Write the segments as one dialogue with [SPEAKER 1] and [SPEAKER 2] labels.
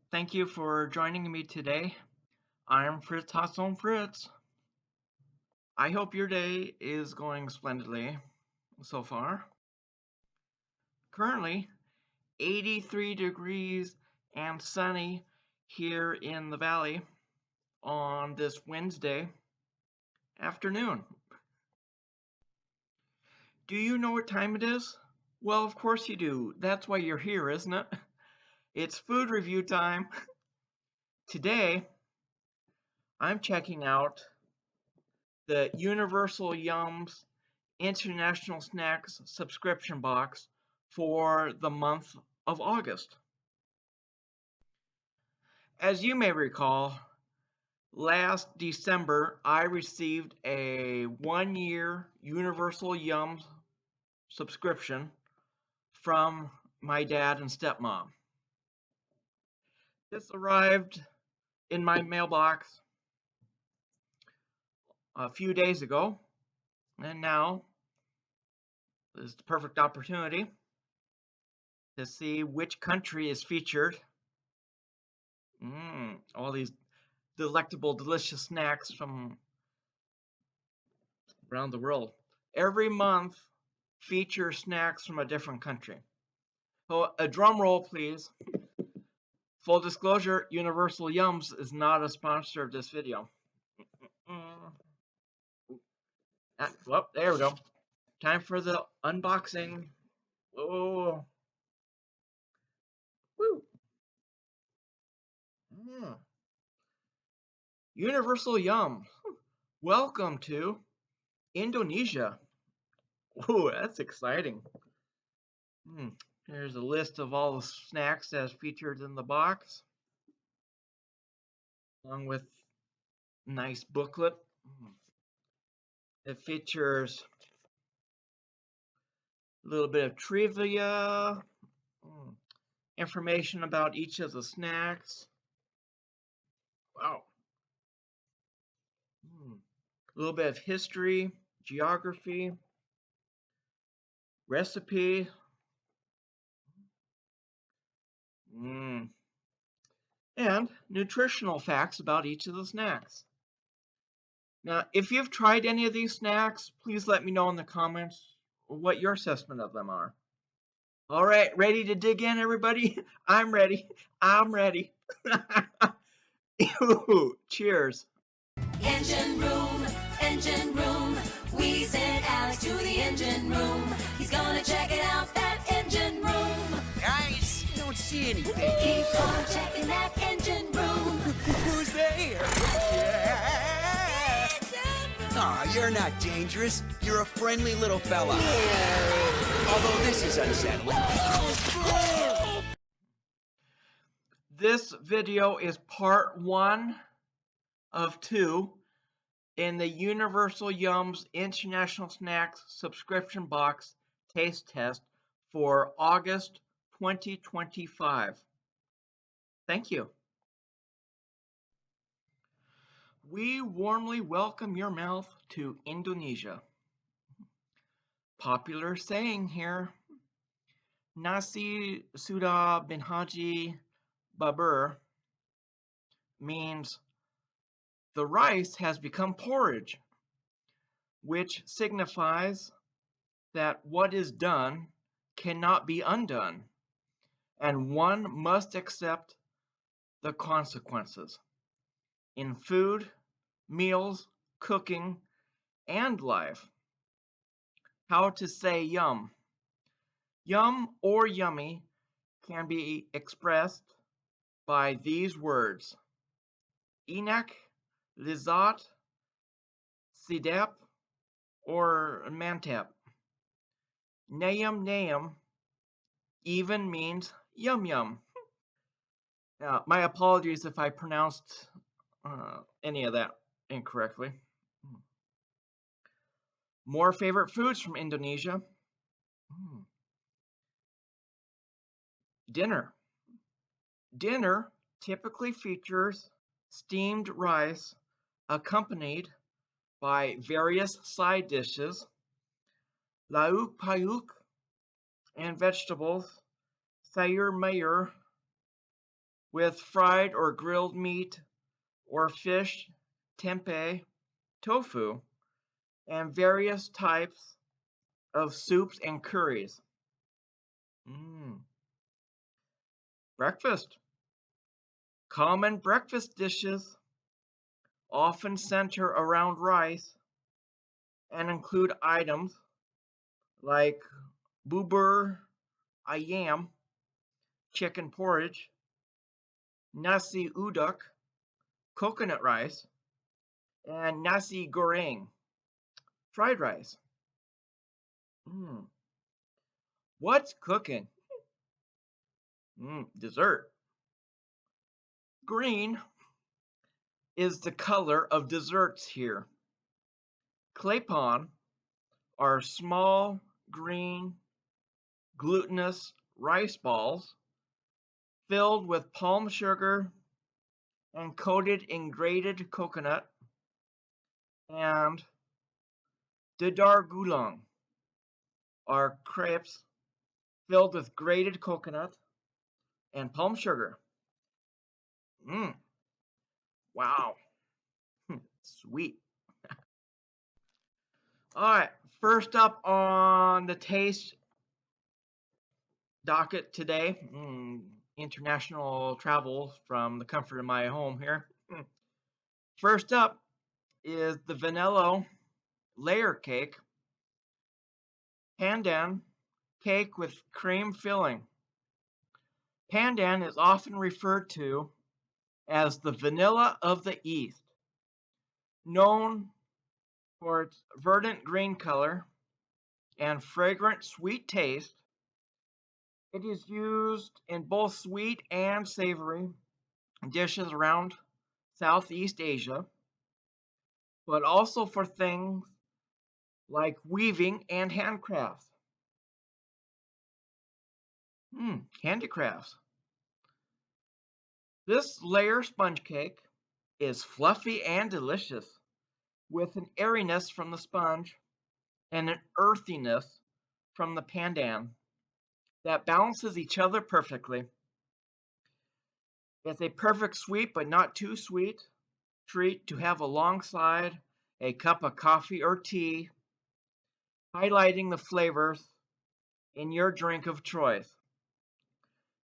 [SPEAKER 1] Thank you for joining me today. I'm Fritz Fritz. I hope your day is going splendidly so far. Currently, 83 degrees and sunny here in the valley on this Wednesday afternoon. Do you know what time it is? Well, of course you do. That's why you're here, isn't it? It's food review time. Today, I'm checking out the Universal Yums International Snacks subscription box for the month of August. As you may recall, last December I received a 1-year Universal Yums subscription from my dad and stepmom. This arrived in my mailbox a few days ago, and now is the perfect opportunity to see which country is featured. All these delectable, delicious snacks from around the world. Every month features snacks from a different country. So a drum roll, please. Full disclosure, Universal Yums is not a sponsor of this video. Well, there we go. Time for the unboxing. Oh. Woo. Universal Yum. Welcome to Indonesia. Ooh, that's exciting. Here's a list of all the snacks as featured in the box, along with a nice booklet. It features a little bit of trivia, information about each of the snacks. Wow. A little bit of history, geography, recipe. And nutritional facts about each of the snacks. Now, if you've tried any of these snacks, please let me know in the comments what your assessment of them are. All right, ready to dig in, everybody? I'm ready. I'm ready. Cheers.
[SPEAKER 2] Engine room, we sent Alex to the engine room. He's gonna check it out, that engine room.
[SPEAKER 3] Guys, I don't see anything.
[SPEAKER 2] Keep on checking that engine room.
[SPEAKER 3] Who's there? Aw, you're not dangerous. You're a friendly little fella. Although this is unsettling.
[SPEAKER 1] This video is part 1 of 2 in the Universal Yums International Snacks subscription box taste test for August 2025. Thank you. We warmly welcome your mouth to Indonesia. Popular saying here, Nasi sudah bin haji babur, means the rice has become porridge, which signifies that what is done cannot be undone, and one must accept the consequences in food, meals, cooking, and life. How to say yum. Yum or yummy can be expressed by these words: enak, lizat, sidap, or mantap. Nayam even means yum yum. Now, my apologies if I pronounced any of that incorrectly. More favorite foods from Indonesia. Dinner. Dinner typically features steamed rice accompanied by various side dishes, lauk pauk, and vegetables, sayur mayur, with fried or grilled meat or fish, tempeh, tofu, and various types of soups and curries. Mm. Breakfast. Common breakfast dishes often center around rice and include items like bubur ayam, chicken porridge, nasi uduk, coconut rice, and nasi goreng, fried rice. Mm. What's cooking? Dessert. Green is the color of desserts here. Claypon are small, green, glutinous rice balls filled with palm sugar and coated in grated coconut, and dadar gulung are crepes filled with grated coconut and palm sugar. Mmm, wow, sweet. All right, first up on the taste docket today, international travel from the comfort of my home here. First up is the vanilla layer cake, pandan cake with cream filling. Pandan is often referred to as the vanilla of the East, known for its verdant green color and fragrant sweet taste. It is used in both sweet and savory dishes around Southeast Asia, but also for things like weaving and handcrafts. Handicrafts. This layer sponge cake is fluffy and delicious, with an airiness from the sponge and an earthiness from the pandan that balances each other perfectly. It's a perfect sweet but not too sweet treat to have alongside a cup of coffee or tea, highlighting the flavors in your drink of choice.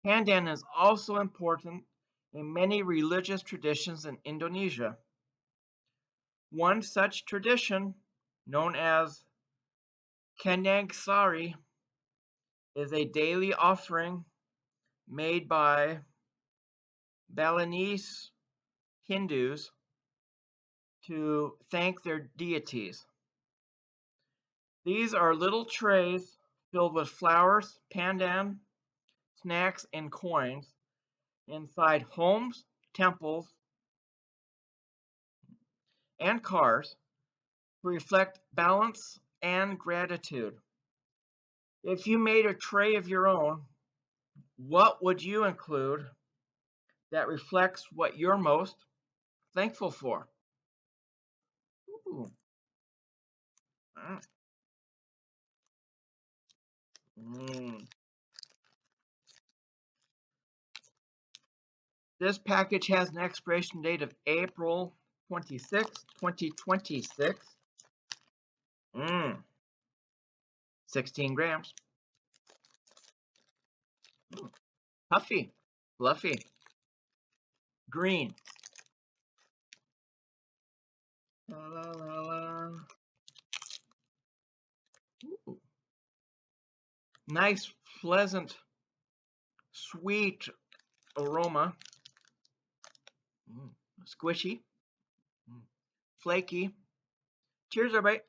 [SPEAKER 1] Pandan is also important in many religious traditions in Indonesia. One such tradition, known as Keneg Sari, is a daily offering made by Balinese Hindus to thank their deities. These are little trays filled with flowers, pandan, snacks, and coins inside homes, temples, and cars to reflect balance and gratitude. If you made a tray of your own, what would you include that reflects what you're most thankful for? Ooh. Mm. This package has an expiration date of April 26, 2026. 16 grams. Puffy, fluffy, green. La, la, la, la. Ooh. Nice, pleasant, sweet aroma. Squishy, flaky. Cheers, everybody.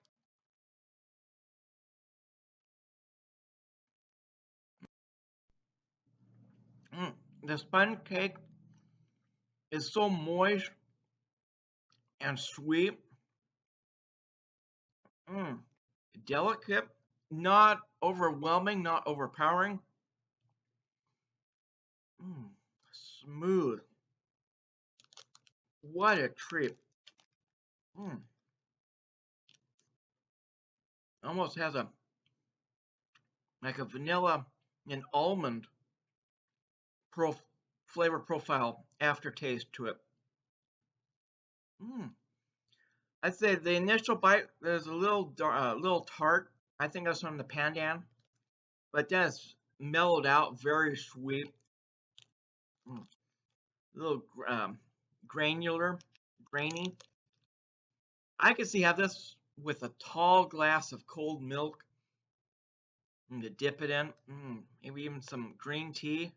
[SPEAKER 1] The sponge cake is so moist and sweet. Delicate, not overwhelming, not overpowering. Smooth. What a treat. Almost has a like a vanilla and almond flavor profile aftertaste to it. I'd say the initial bite is a little tart. I think that's from the pandan, but then it's mellowed out, very sweet. A little granular, grainy. I could see how this with a tall glass of cold milk and to dip it in. Maybe even some green tea.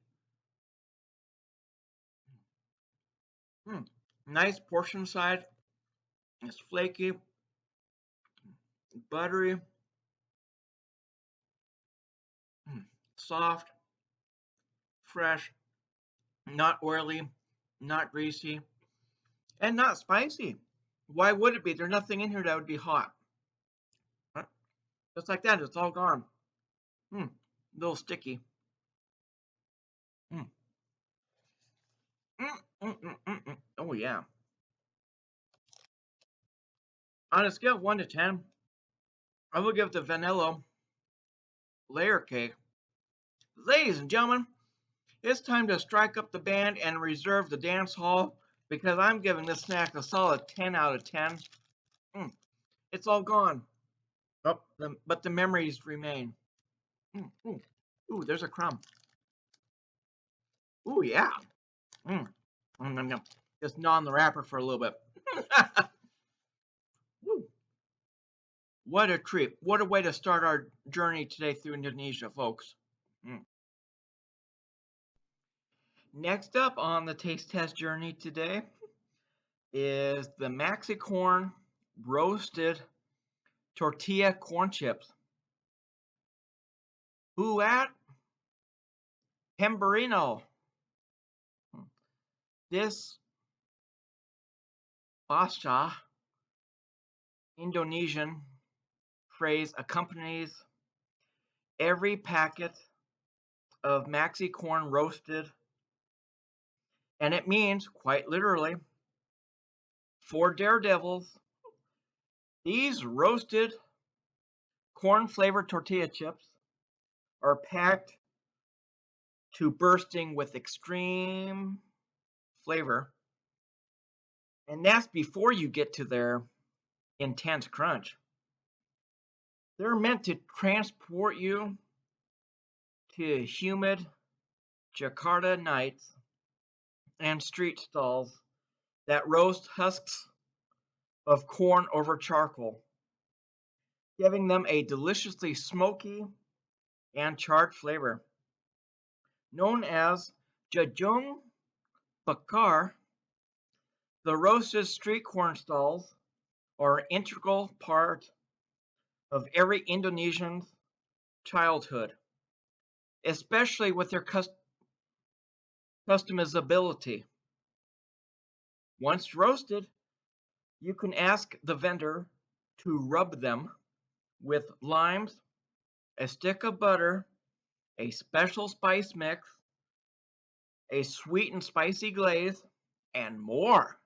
[SPEAKER 1] Nice portion size. It's flaky, buttery, soft, fresh, not oily, not greasy, and not spicy. Why would it be? There's nothing in here that would be hot. Just like that, it's all gone. A little sticky. Mm. Oh yeah. On a scale of 1 to 10, I will give the vanilla layer cake. Ladies and gentlemen, it's time to strike up the band and reserve the dance hall because I'm giving this snack a solid 10 out of 10. It's all gone. Oh, but the memories remain. Ooh, there's a crumb. Ooh, yeah. Just gnaw on the wrapper for a little bit. Woo. What a treat. What a way to start our journey today through Indonesia, folks. Next up on the taste test journey today is the Maxi Corn roasted tortilla corn chips. Who at? Pemberino. This bahasa Indonesian phrase accompanies every packet of Maxi Corn roasted, and it means, quite literally, for daredevils, these roasted corn-flavored tortilla chips are packed to bursting with extreme flavor, and that's before you get to their intense crunch. They're meant to transport you to humid Jakarta nights and street stalls that roast husks of corn over charcoal, giving them a deliciously smoky and charred flavor. Known as Jajung Bakar, the roasted street corn stalls are an integral part of every Indonesian's childhood, especially with their customizability. Once roasted, you can ask the vendor to rub them with limes, a stick of butter, a special spice mix, a sweet and spicy glaze, and more.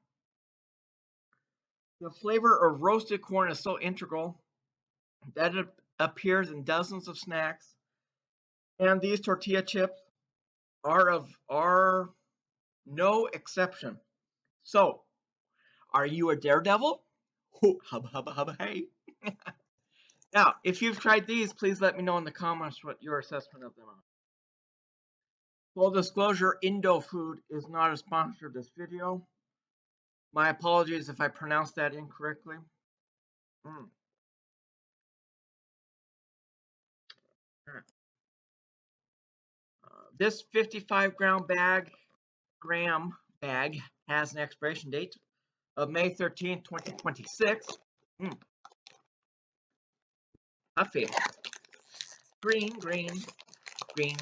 [SPEAKER 1] The flavor of roasted corn is so integral that it appears in dozens of snacks, and these tortilla chips are no exception. So, are you a daredevil? Hubba hubba hubba hey. Now, if you've tried these, please let me know in the comments what your assessment of them are. Full disclosure, Indo Food is not a sponsor of this video. My apologies if I pronounced that incorrectly. This 55-gram bag has an expiration date of May 13th, 2026. Puffy. Green, green, green.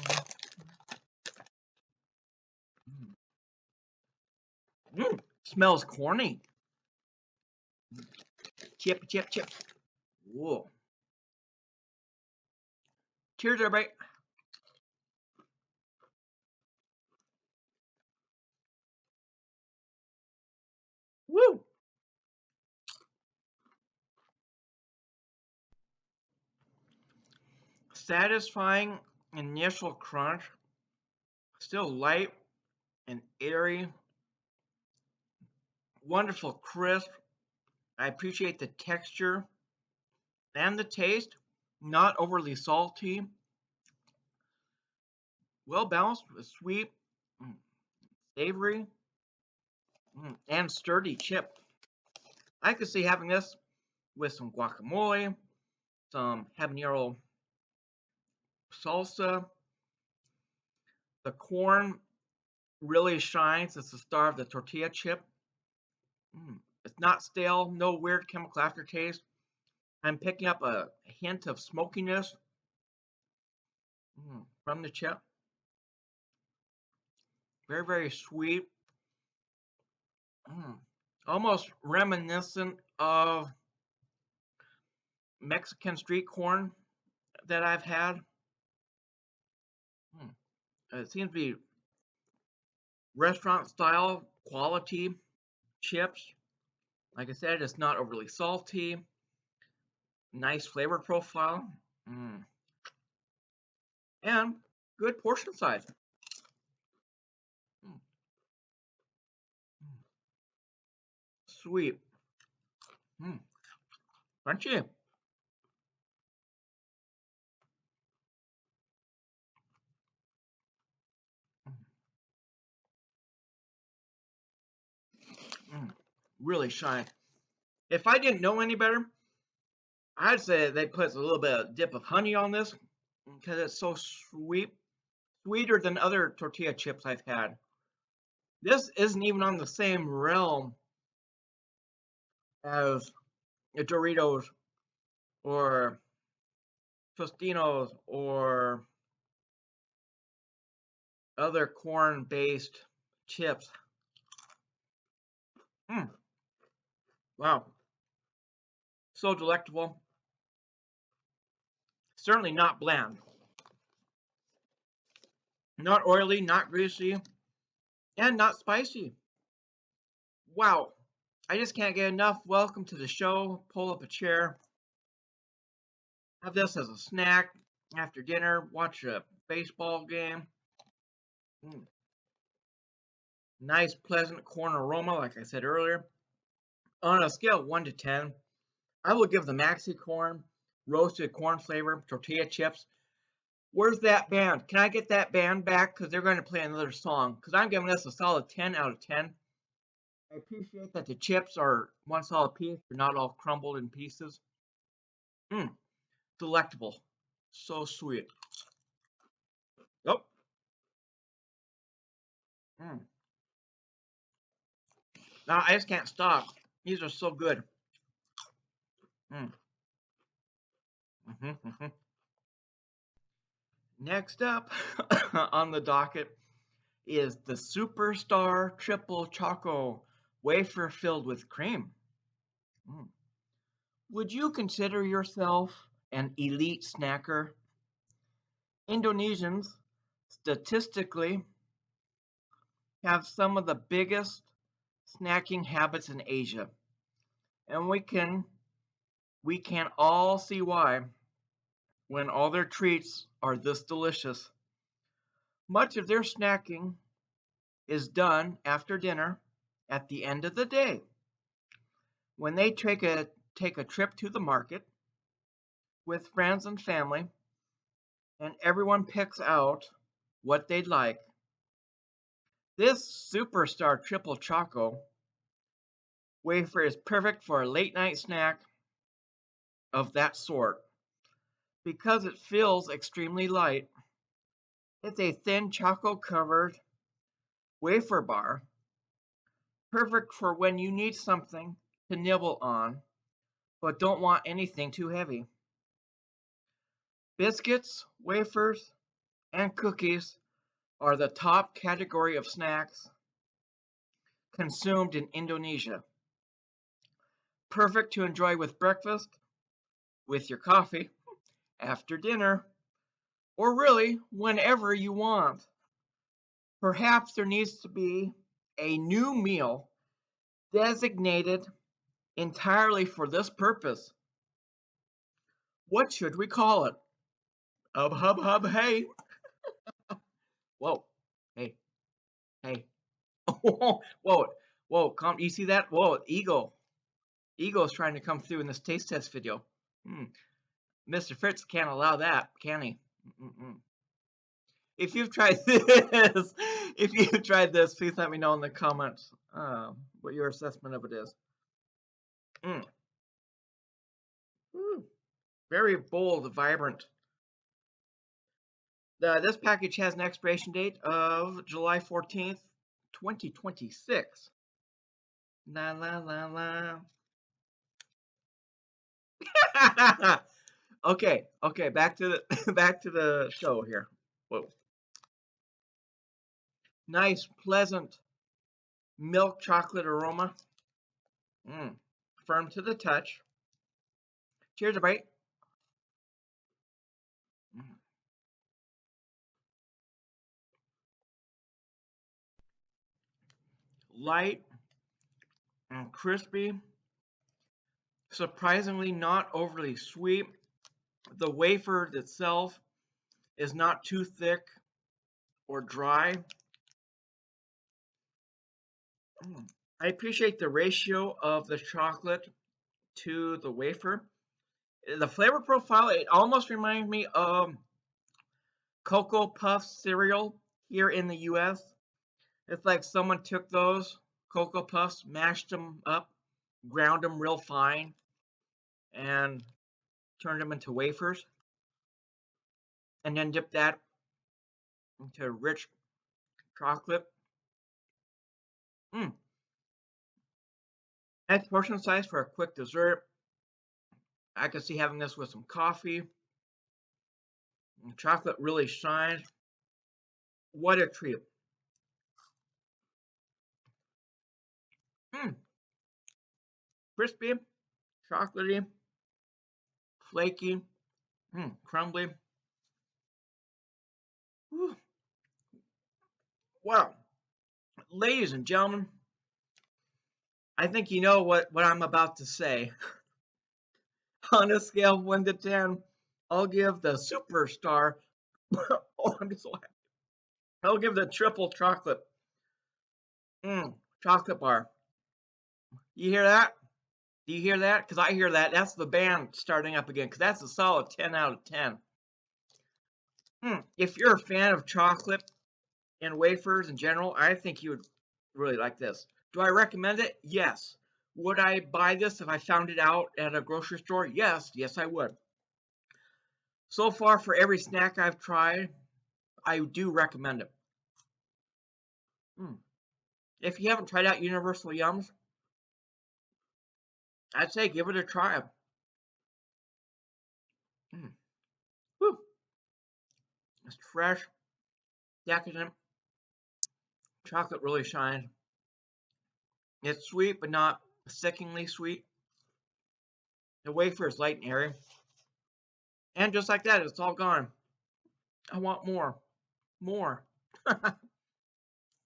[SPEAKER 1] Smells corny. Chip, chip, chip. Whoa. Cheers, everybody. Woo. Satisfying initial crunch. Still light and airy, wonderful crisp. I appreciate the texture and the taste, not overly salty, well balanced with sweet, mm, savory, and sturdy chip. I could see having this with some guacamole, some habanero salsa. The corn really shines. It's the star of the tortilla chip. It's not stale, no weird chemical aftertaste. I'm picking up a hint of smokiness from the chip. Very, very sweet. Almost reminiscent of Mexican street corn that I've had. It seems to be restaurant style quality chips. Like I said, it's not overly salty. Nice flavor profile. And good portion size. Mm, Sweet. Crunchy. Really shine. If I didn't know any better, I'd say they put a little bit of dip of honey on this because it's so sweet, sweeter than other tortilla chips I've had. This isn't even on the same realm as Doritos or Tostinos or other corn-based chips. Wow, so delectable. Certainly not bland, not oily, not greasy, and not spicy. Wow, I just can't get enough. Welcome to the show. Pull up a chair. Have this as a snack after dinner. Watch a baseball game. Nice, pleasant corn aroma, like I said earlier. On a scale of 1 to 10, I will give the Maxi Corn roasted corn flavor tortilla chips. Where's that band? Can I get that band back? Because they're going to play another song. Because I'm giving this a solid 10 out of 10. I appreciate that the chips are one solid piece. They're not all crumbled in pieces. Delectable. So sweet. Oh. Now I just can't stop. These are so good. Next up on the docket is the Superstar Triple Choco wafer filled with cream. Would you consider yourself an elite snacker? Indonesians statistically have some of the biggest snacking habits in Asia, and we can all see why when all their treats are this delicious. Much of their snacking is done after dinner at the end of the day when they take a trip to the market with friends and family, and everyone picks out what they'd like. This Superstar Triple Choco wafer is perfect for a late night snack of that sort because it feels extremely light. It's a thin chocolate covered wafer bar, perfect for when you need something to nibble on but don't want anything too heavy. Biscuits, wafers, and cookies are the top category of snacks consumed in Indonesia. Perfect to enjoy with breakfast, with your coffee, after dinner, or really whenever you want. Perhaps there needs to be a new meal designated entirely for this purpose. What should we call it? Hub, hub, hub, hey. Whoa. Hey, hey. Whoa, whoa, whoa! You see that? Whoa, Eagle's trying to come through in this taste test video. Mr. Fritz can't allow that, can he? If you've tried this, please let me know in the comments what your assessment of it is. Very bold, vibrant. This package has an expiration date of July 14th, 2026. La la la la. Okay, back to the back to the show here. Whoa. Nice, pleasant milk chocolate aroma. Firm to the touch. Cheers, a bite. Light and crispy. Surprisingly not overly sweet. The wafer itself is not too thick or dry. I appreciate the ratio of the chocolate to the wafer. The flavor profile, it almost reminds me of Cocoa Puff cereal here in the US. It's like someone took those Cocoa Puffs, mashed them up, ground them real fine, and turned them into wafers, and then dipped that into rich chocolate. Nice portion size for a quick dessert. I could see having this with some coffee. The chocolate really shines. What a treat. Crispy, chocolatey, flaky, crumbly. Whew. Wow. Ladies and gentlemen, I think you know what I'm about to say. On a scale of 1 to 10, I'll give the superstar. Oh, I'm so happy. I'll give the triple chocolate. Chocolate bar. You hear that? Do you hear that? Because I hear that. That's the band starting up again. Because that's a solid 10 out of 10. If you're a fan of chocolate and wafers in general, I think you would really like this. Do I recommend it? Yes. Would I buy this if I found it out at a grocery store? Yes, I would. So far, for every snack I've tried, I do recommend it. If you haven't tried out Universal Yums, I'd say give it a try. Whew. It's fresh, decadent. Chocolate really shines. It's sweet, but not sickeningly sweet. The wafer is light and airy. And just like that, it's all gone. I want more. More.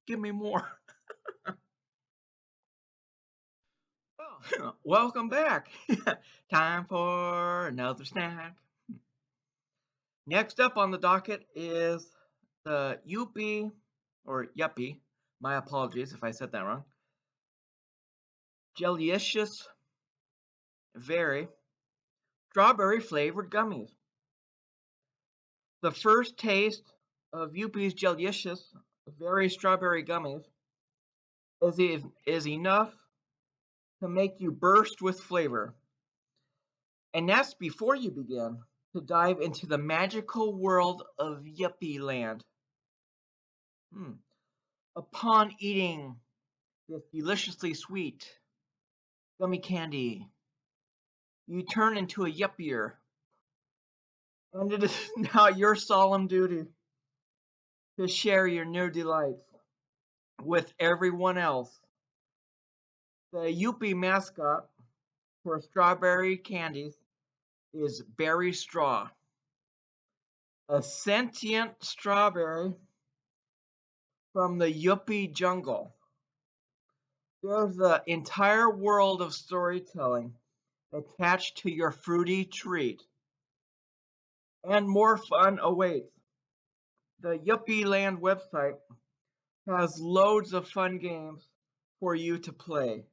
[SPEAKER 1] Give me more. Well, welcome back. Time for another snack. Next up on the docket is the Yuppie, or Yuppie. My apologies if I said that wrong. Jellicious, very strawberry flavored gummies. The first taste of Yuppie's Jellicious, very strawberry gummies, is enough to make you burst with flavor. And that's before you begin to dive into the magical world of Yuppie Land. Upon eating this deliciously sweet gummy candy, you turn into a yuppier. And it is now your solemn duty to share your new delights with everyone else. The Yuppie mascot for strawberry candies is Berry Straw, a sentient strawberry from the Yuppie jungle. There's the entire world of storytelling attached to your fruity treat. And more fun awaits. The Yuppie Land website has loads of fun games for you to play,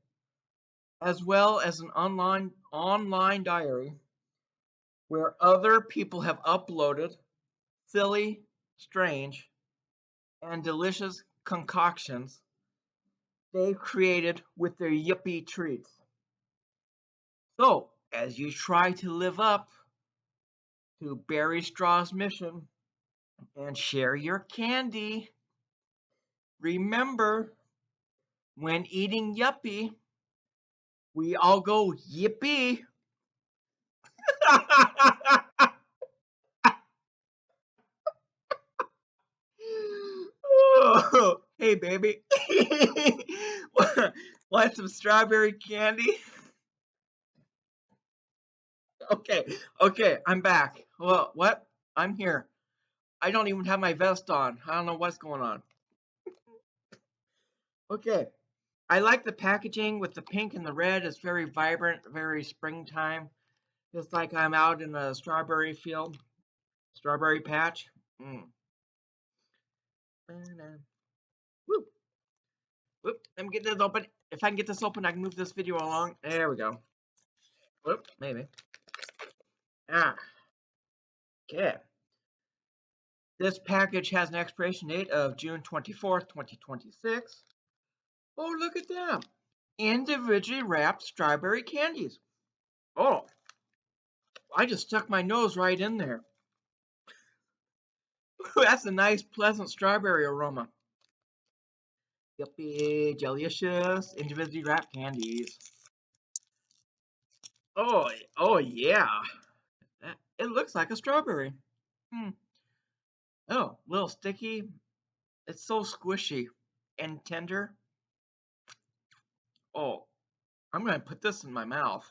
[SPEAKER 1] as well as an online diary where other people have uploaded silly, strange, and delicious concoctions they've created with their yippee treats. So, as you try to live up to Barry Straw's mission and share your candy, remember, when eating yuppie, we all go yippee. Oh, hey, baby. Want some strawberry candy? Okay, okay, I'm back. Well, what? I'm here. I don't even have my vest on. I don't know what's going on. Okay, I like the packaging with the pink and the red. It's very vibrant, very springtime. It's like I'm out in a strawberry field, strawberry patch. Mm. Woo, whoop. Let me get this open. If I can get this open, I can move this video along. There we go. Whoop, maybe. Ah, okay. This package has an expiration date of June 24th, 2026. Oh, look at that. Individually wrapped strawberry candies. Oh, I just stuck my nose right in there. That's a nice, pleasant strawberry aroma. Yuppie, delicious, individually wrapped candies. Oh, oh yeah. It looks like a strawberry. Hmm. Oh, a little sticky. It's so squishy and tender. Oh, I'm gonna put this in my mouth.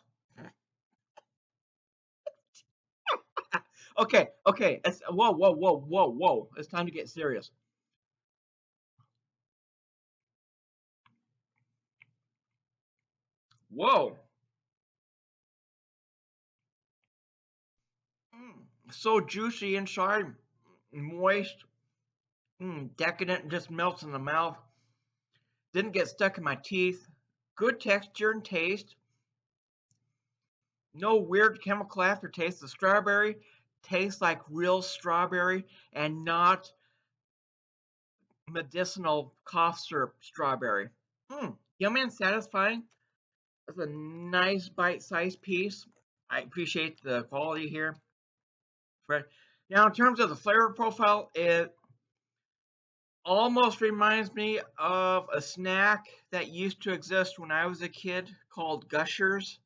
[SPEAKER 1] Okay, okay. It's whoa, whoa, whoa, whoa, whoa. It's time to get serious. Whoa. So juicy inside, moist, decadent, and just melts in the mouth. Didn't get stuck in my teeth. Good texture and taste. No weird chemical aftertaste. The strawberry tastes like real strawberry and not medicinal cough syrup strawberry. Yummy and satisfying. It's a nice bite-sized piece. I appreciate the quality here. Now, in terms of the flavor profile, it almost reminds me of a snack that used to exist when I was a kid called Gushers.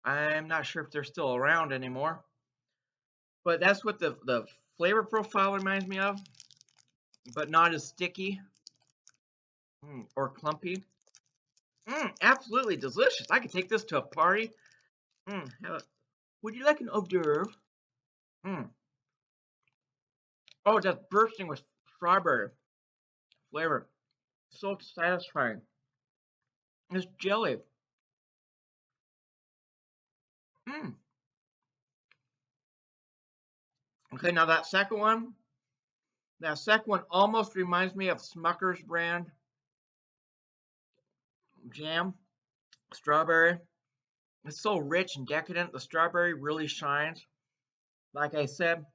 [SPEAKER 1] I'm not sure if they're still around anymore, but that's what the flavor profile reminds me of, but not as sticky or clumpy. Absolutely delicious. I could take this to a party. Would you like an hors d'oeuvre? Oh, just bursting with strawberry flavor. So satisfying. It's jelly. Okay, now that second one almost reminds me of Smucker's brand jam, strawberry. It's so rich and decadent. The strawberry really shines. Like I said,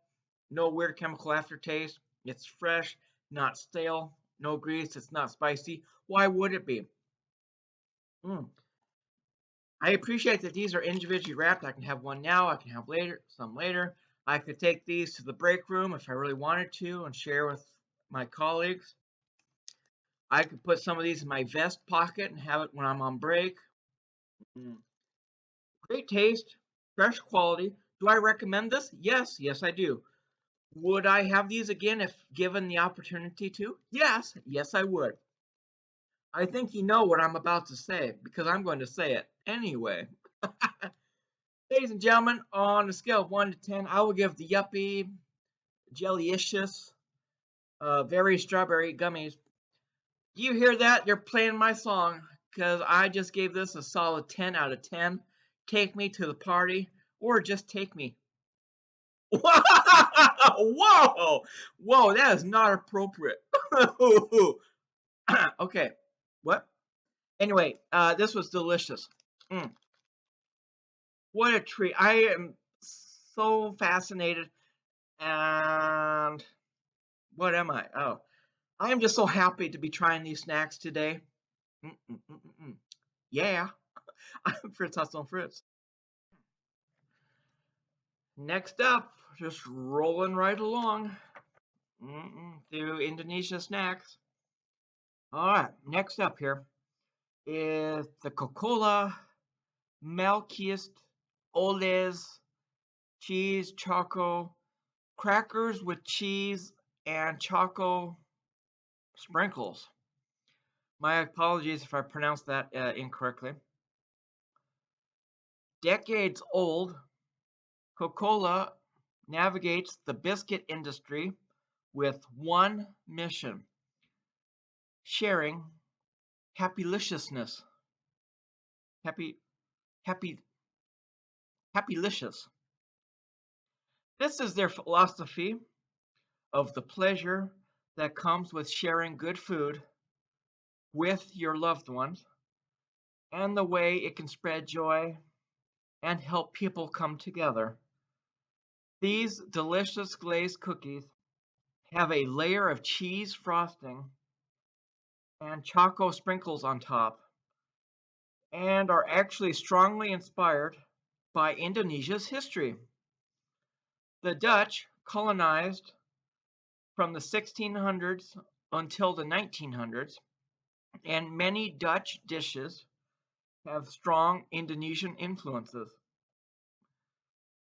[SPEAKER 1] no weird chemical aftertaste. It's fresh, not stale, no grease. It's not spicy. Why would it be? I appreciate that these are individually wrapped. I can have one now. I can have some later. I could take these to the break room if I really wanted to and share with my colleagues. I could put some of these in my vest pocket and have it when I'm on break. Great taste, fresh quality. Do I recommend this? Yes, yes, I do. Would I have these again if given the opportunity to? Yes, yes, I would. I think you know what I'm about to say because I'm going to say it anyway. Ladies and gentlemen, on a scale of 1 to 10, I will give the Yuppie Jellicious Very Strawberry Gummies. Do you hear that? They're playing my song because I just gave this a solid 10 out of 10. Take me to the party or just take me. Whoa! Whoa, that is not appropriate. Okay, what? Anyway, this was delicious. Mm, what a treat. I am so fascinated. And what am I? Oh, I am just so happy to be trying these snacks today. Mm, mm, mm, mm, mm. Yeah, I'm Fritz Hustle and Fritz. Next up, just rolling right along through Indonesia snacks. All right, next up here is the Coca-Cola Milkiest Oles cheese choco crackers with cheese and choco sprinkles. My apologies if I pronounced that incorrectly. Decades old, Coca-Cola navigates the biscuit industry with one mission: sharing happyliciousness. Happy, happy, happylicious. This is their philosophy of the pleasure that comes with sharing good food with your loved ones and the way it can spread joy and help people come together. These delicious glazed cookies have a layer of cheese frosting and choco sprinkles on top and are actually strongly inspired by Indonesia's history. The Dutch colonized from the 1600s until the 1900s, and many Dutch dishes have strong Indonesian influences.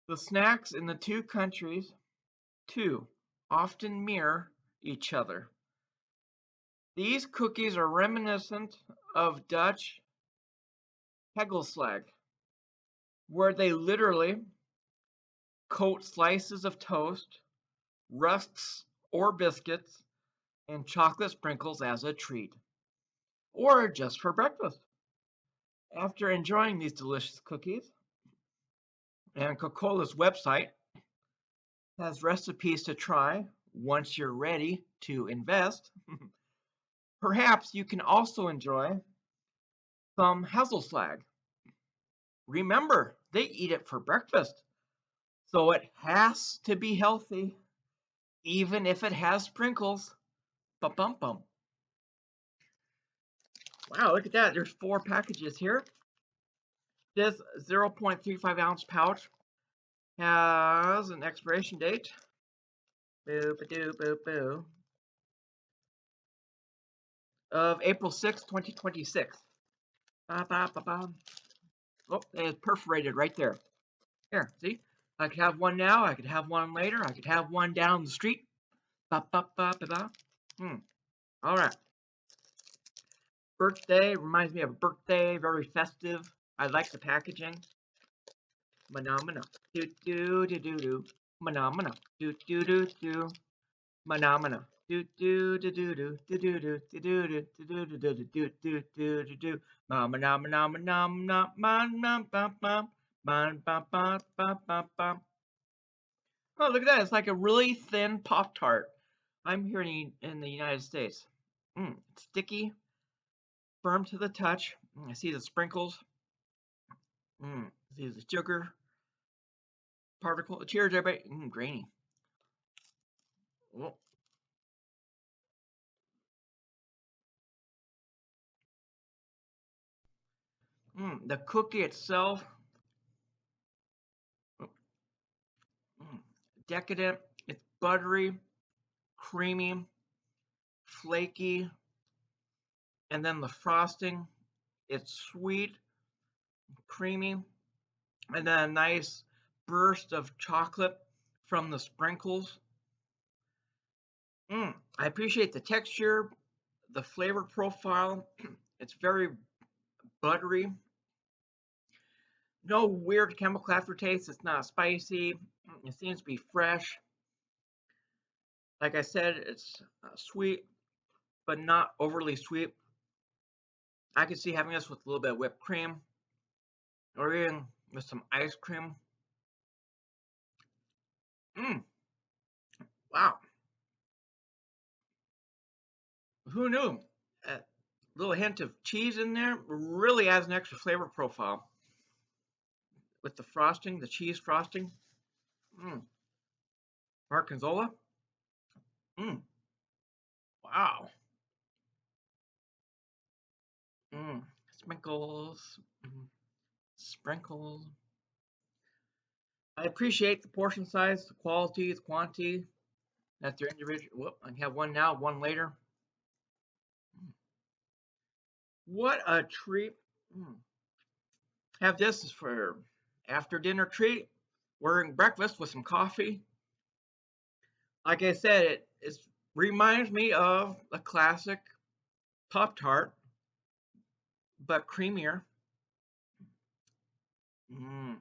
[SPEAKER 1] The snacks in the two countries, too, often mirror each other. These cookies are reminiscent of Dutch Hegelslag, where they literally coat slices of toast, rusks, or biscuits in chocolate sprinkles as a treat, or just for breakfast. After enjoying these delicious cookies, and Coca-Cola's website has recipes to try once you're ready to invest, perhaps you can also enjoy some Hazelslag. Remember, they eat it for breakfast, so it has to be healthy, even if it has sprinkles. Bum. Wow, look at that. There's 4 packages here. This 0.35 ounce pouch has an expiration date. Boo, of April 6, 2026. Ba, ba, ba, ba. Oh, it's perforated right there. Here, see? I could have one now. I could have one later. I could have one down the street. Ba, ba, ba, ba, ba. All right. Birthday reminds me of a birthday. Very festive. I like the packaging. Phenomena. Do do do do do. Phenomena. Do do do do. Phenomena. Do do do do do do do do do do do do do do do do do do do. Mama nama nama nama nama nama bum bum bum bum bum bum bum bum. Oh, look at that! It's like a really thin Pop Tart. I'm here in the United States. Sticky, firm to the touch. I see the sprinkles. I see the sugar particle. Cheers, everybody. Grainy. Oh. The cookie itself, mm, decadent. It's buttery, creamy, flaky, and then the frosting. It's sweet, creamy, and then a nice burst of chocolate from the sprinkles. I appreciate the texture, the flavor profile. It's very buttery. No weird chemical aftertaste. It's not spicy. It seems to be fresh. Like I said, it's sweet, but not overly sweet. I could see having this with a little bit of whipped cream or even with some ice cream. Mmm. Wow. Who knew? A little hint of cheese in there really adds an extra flavor profile with the frosting, the cheese frosting. Mmm. Gorgonzola. Mmm. Wow. Mmm. Sprinkles. Sprinkles. I appreciate the portion size, the quality, the quantity. That they're individual. Whoop, I have one now, one later. What a treat. Mm. Have this for after dinner treat. We're in breakfast with some coffee. Like I said, it reminds me of a classic Pop Tart, but creamier. Mm.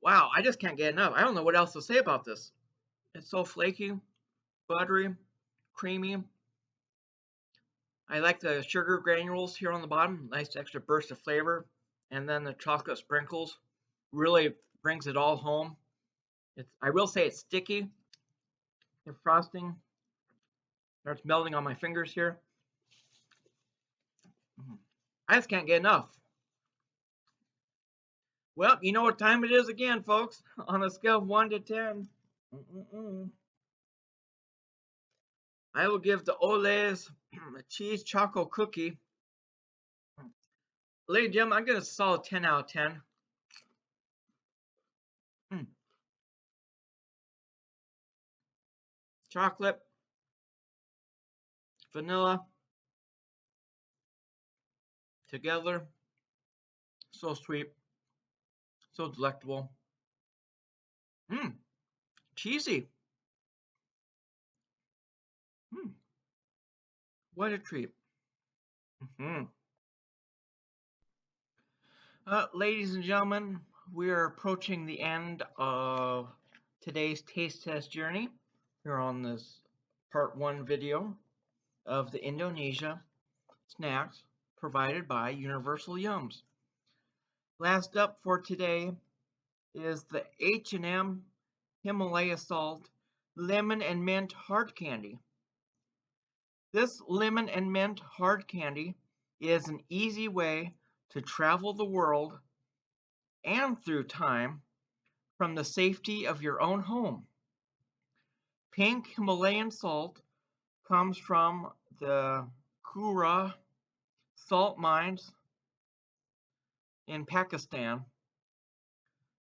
[SPEAKER 1] Wow, I just can't get enough. I don't know what else to say about this. It's so flaky, buttery, creamy. I like the sugar granules here on the bottom, nice extra burst of flavor. And then the chocolate sprinkles really brings it all home. I will say it's sticky. The frosting starts melting on my fingers here. I just can't get enough. Well, you know what time it is again, folks. On a scale of 1 to 10, I will give the Olays a cheese choco cookie. Ladies and gentlemen, I'm going to solid 10 out of 10. Mm. Chocolate, vanilla, together. So sweet, so delectable. Mmm, cheesy. Mmm, what a treat. Mm-hmm. Ladies and gentlemen, we are approaching the end of today's taste test journey here on this part 1 video of the Indonesia snacks provided by Universal Yums. Last up for today is the H&M Himalaya Salt Lemon and Mint Hard Candy. This lemon and mint hard candy is an easy way to travel the world and through time from the safety of your own home. Pink Himalayan salt comes from the Kura salt mines in Pakistan,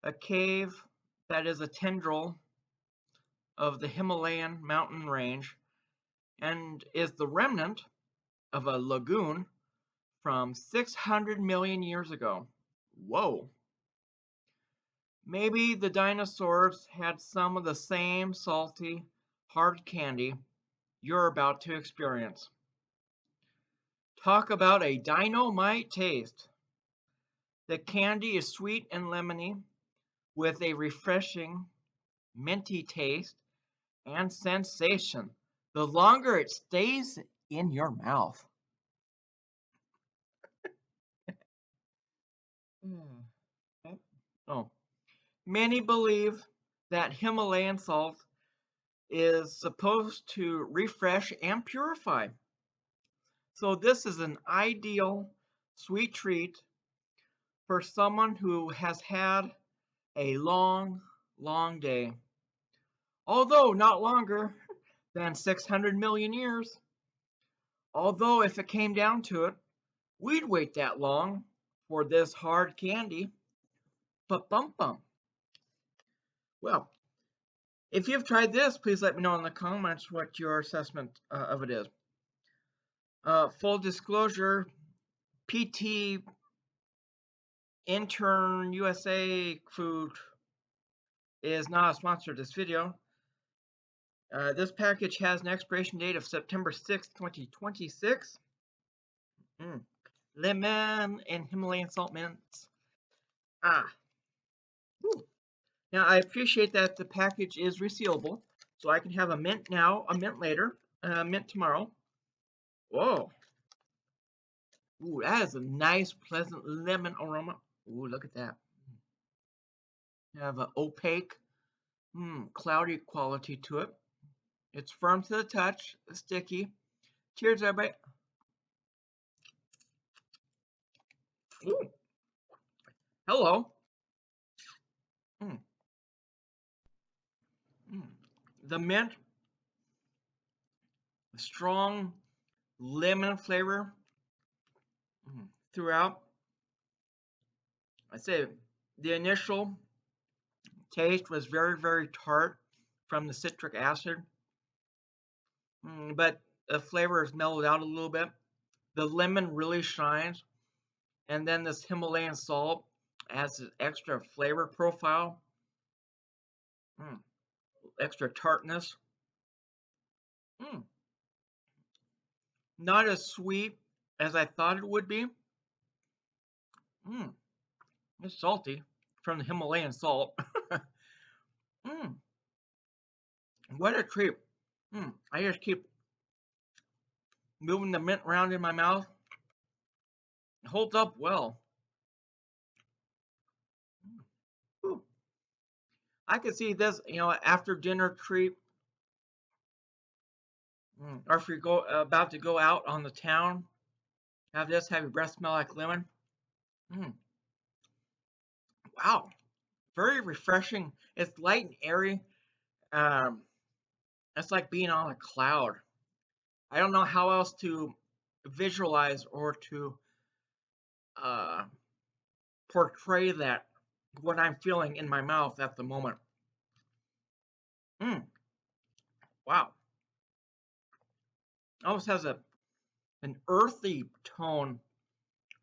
[SPEAKER 1] a cave that is a tendril of the Himalayan mountain range and is the remnant of a lagoon from 600 million years ago. Whoa! Maybe the dinosaurs had some of the same salty, hard candy you're about to experience. Talk about a dynamite taste. The candy is sweet and lemony with a refreshing, minty taste and sensation the longer it stays in your mouth. Oh, many believe that Himalayan salt is supposed to refresh and purify. So this is an ideal sweet treat for someone who has had a long, long day. Although not longer than 600 million years. Although if it came down to it, we'd wait that long for this hard candy. But bum bum. Well, if you've tried this, please let me know in the comments what your assessment of it is. Full disclosure, PT Intern USA Food is not a sponsor of this video. This package has an expiration date of September 6, 2026. Lemon and Himalayan salt mints. Whew. Now I appreciate that the package is resealable, so I can have a mint now, a mint later, a mint tomorrow. Whoa. Ooh, that is a nice, pleasant lemon aroma. Ooh, look at that. You have an opaque Cloudy quality to it. It's firm to the touch, sticky. Cheers, everybody. Ooh, hello. Mm, mm. The mint, strong lemon flavor throughout. I'd say the initial taste was very, very tart from the citric acid, but the flavor is mellowed out a little bit. The lemon really shines, and then this Himalayan salt adds an extra flavor profile, mm, extra tartness. Mm, not as sweet as I thought it would be. Mm, it's salty from the Himalayan salt. mm, what a treat. I just keep moving the mint around in my mouth. It holds up well. Ooh. I could see this, after dinner treat, or if you're about to go out on the town, have this, have your breath smell like lemon. Mm, wow, very refreshing. It's light and airy. Um, it's like being on a cloud. I don't know how else to visualize or to uh, portray that what I'm feeling in my mouth at the moment. Mm, wow, almost has an earthy tone,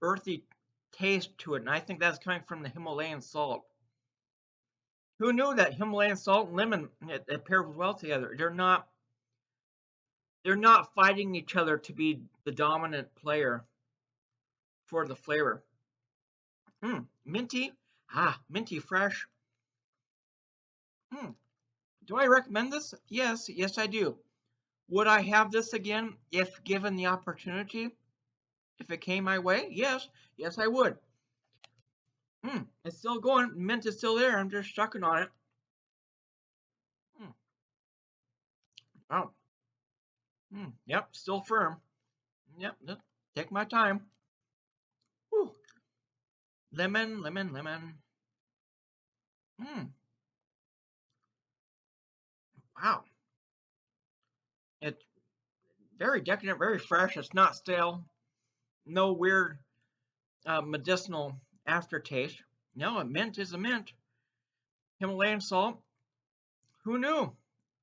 [SPEAKER 1] earthy taste to it, and I think that's coming from the Himalayan salt. Who knew that Himalayan salt and lemon it pairs well together? They're not fighting each other to be the dominant player for the flavor. Minty, minty fresh. Do I recommend this? Yes, I do. Would I have this again if given the opportunity? If it came my way? Yes, I would. It's still going. Mint is still there. I'm just sucking on it. Mm, oh, yep, still firm. Yep, just take my time. Whew. Lemon, lemon, lemon. Wow. It's very decadent, very fresh. It's not stale. No weird medicinal aftertaste. No, a mint is a mint. Himalayan salt. Who knew?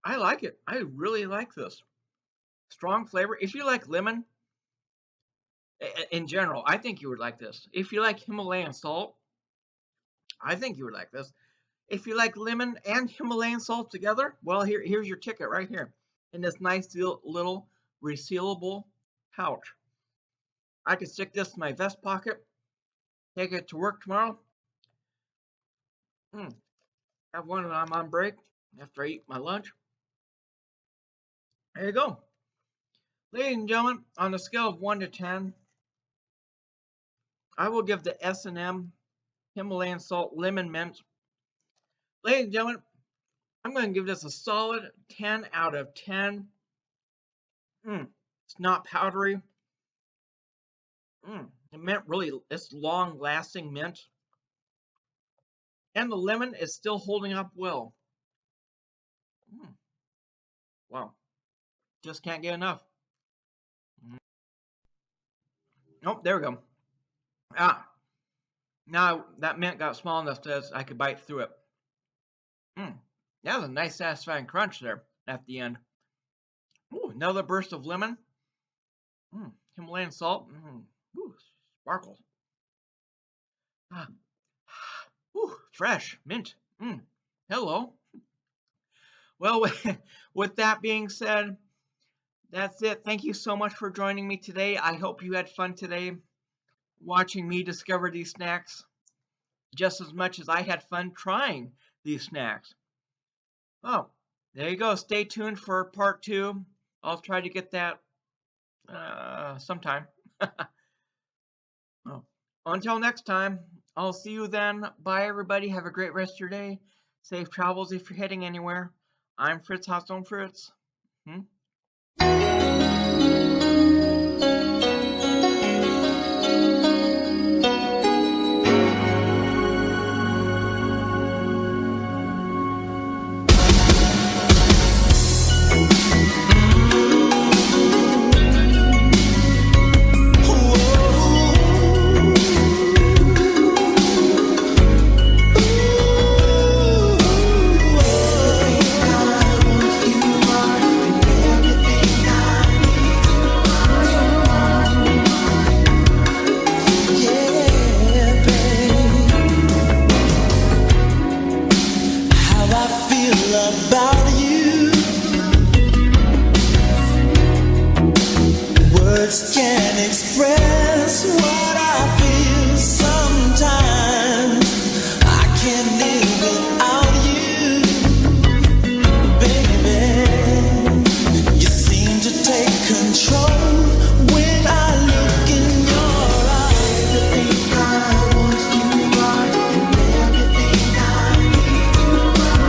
[SPEAKER 1] I like it. I really like this. Strong flavor. If you like lemon in general, I think you would like this. If you like Himalayan salt, I think you would like this. If you like lemon and Himalayan salt together, well, here's your ticket right here in this nice little resealable pouch. I could stick this in my vest pocket, take it to work tomorrow. Have one when I'm on break after I eat my lunch. There you go. Ladies and gentlemen, on a scale of 1 to 10, I will give the S&M Himalayan Salt Lemon Mint. Ladies and gentlemen, I'm going to give this a solid 10 out of 10. It's not powdery. The mint really, it's long-lasting mint. And the lemon is still holding up well. Wow. Just can't get enough. Oh, there we go. Now that mint got small enough that I could bite through it. That was a nice satisfying crunch there at the end. Ooh, another burst of lemon. Himalayan salt. Ooh, sparkles. Ooh, fresh mint. Hello. Well, with that being said, that's it. Thank you so much for joining me today. I hope you had fun today watching me discover these snacks just as much as I had fun trying these snacks. Oh, there you go. Stay tuned for part 2. I'll try to get that sometime. Oh. Until next time, I'll see you then. Bye, everybody. Have a great rest of your day. Safe travels if you're heading anywhere. I'm Fritz, Hot on Fritz.
[SPEAKER 4] About you, words can't express what I feel. Sometimes I can't live without you, baby. You seem to take control when I look in your eyes. Everything I want, you are, and everything I need, you are.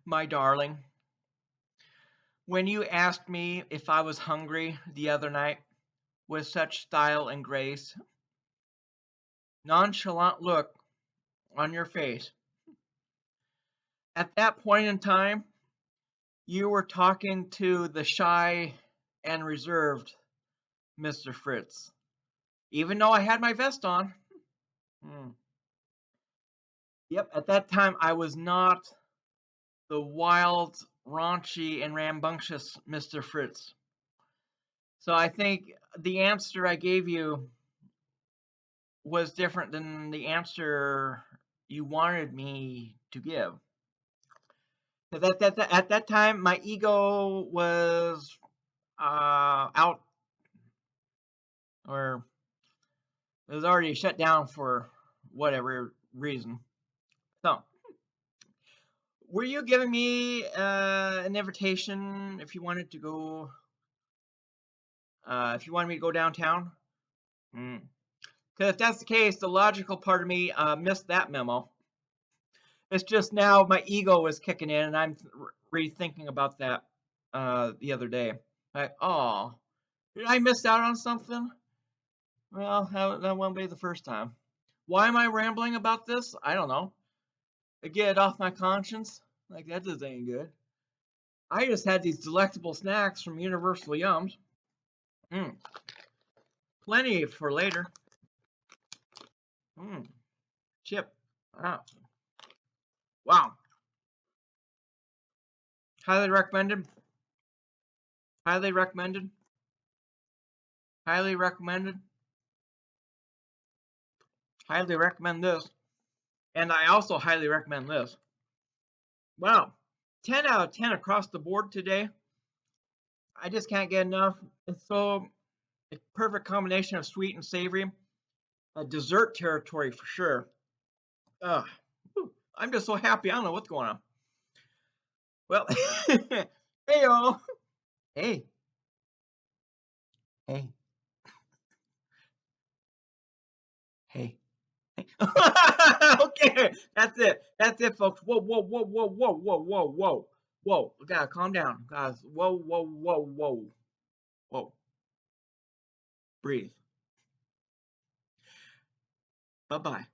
[SPEAKER 1] My darling, when you asked me if I was hungry the other night with such style and grace, nonchalant look on your face, at that point in time, you were talking to the shy and reserved Mr. Fritz, even though I had my vest on. Yep, at that time I was not the wild, raunchy, and rambunctious Mr. Fritz. So I think the answer I gave you was different than the answer you wanted me to give. At that time, my ego was out, or it was already shut down for whatever reason. So, were you giving me an invitation if you wanted to go? If you wanted me to go downtown? Because if that's the case, the logical part of me missed that memo. It's just now my ego is kicking in, and I'm rethinking about that the other day. Like, oh, did I miss out on something? Well, that won't be the first time. Why am I rambling about this? I don't know. To get it off my conscience? Like, that doesn't any good. I just had these delectable snacks from Universal Yums. Plenty for later. Chip. Wow. Highly recommended. Highly recommended. Highly recommended. Highly recommend this. And I also highly recommend this. Wow. 10 out of 10 across the board today. I just can't get enough. It's so a perfect combination of sweet and savory. A dessert territory for sure. I'm just so happy. I don't know what's going on. Well, hey y'all. Hey. Hey. Hey. Okay, that's it. That's it, folks. Whoa, whoa, whoa, whoa, whoa, whoa, whoa, whoa, whoa. We gotta calm down, guys. Whoa, whoa, whoa, whoa, whoa. Breathe. Bye-bye.